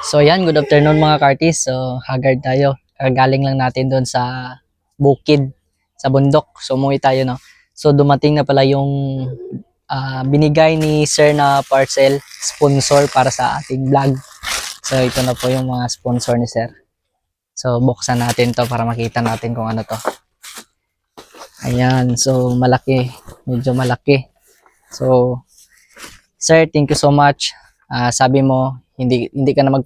So yan, good afternoon mga kartis. So haggard tayo. Kagaling lang natin doon sa bukid, sa bundok. So umuwi tayo, no. So dumating na pala yung binigay ni Sir na parcel, sponsor para sa ating vlog. So ito na po yung mga sponsor ni Sir. So buksan natin to para makita natin kung ano to. Ayan, so malaki, medyo malaki. So Sir, thank you so much. Sabi mo hindi ka na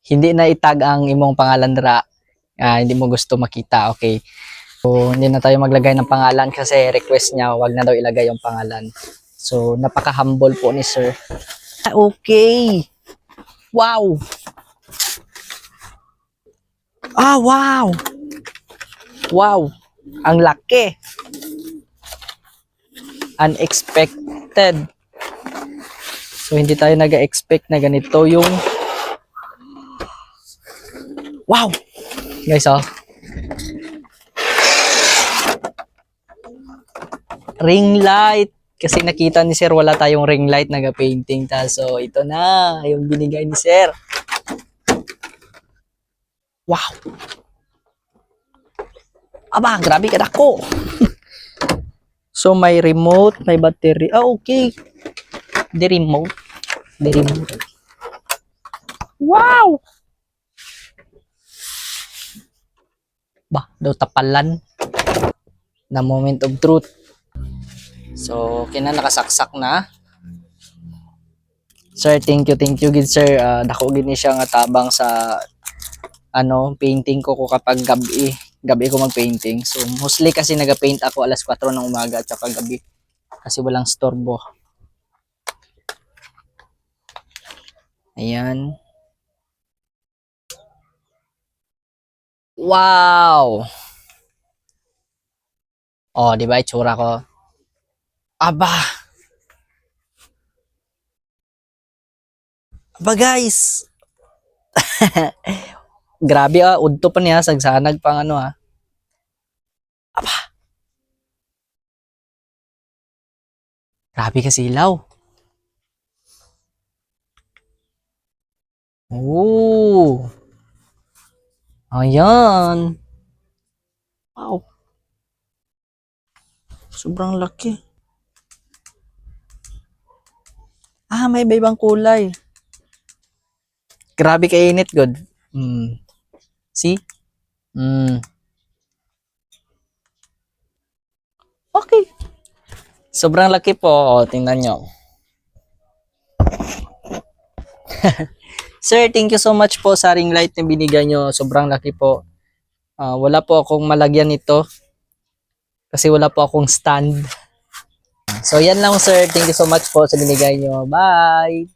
hindi na itag ang imong pangalan dira. Hindi mo gusto makita, okay. So hindi na tayo maglagay ng pangalan kasi request niya wag na daw ilagay yung pangalan. So napaka-humble po ni Sir. Okay. Wow. Wow. Wow. Ang laki. Unexpected. So hindi tayo nag-expect na ganito yung wow. Guys, ring light. Kasi nakita ni Sir wala tayong ring light naga-painting ta. So ito na yung binigay ni Sir. Wow. Aba, grabe ka dako. So may remote, may battery. Okay. The remote. Wow. Bah, daw tapalan na moment of truth. So, kina nakasaksak na. Sir, thank you gid Sir. Dako gid ni siya nga tabang sa painting ko kapag gabi ko mag-painting. So, mostly kasi naga-paint ako alas 4 ng umaga at saka gabi kasi walang storbo. Ayan. Wow. Oh, di ba itsura ko? Aba. Aba guys. Grabe udto pa niya sagsanag pang Aba. Grabe kasi ilaw. Oh. Ayan. Wow. Sobrang laki. May ibang kulay. Grabe kainit, God. See? Okay. Sobrang laki po. Tingnan nyo. Sir, thank you so much po sa ring light na binigay nyo. Sobrang laki po. Wala po akong malagyan nito. Kasi wala po akong stand. So yan lang sir. Thank you so much po sa binigay nyo. Bye!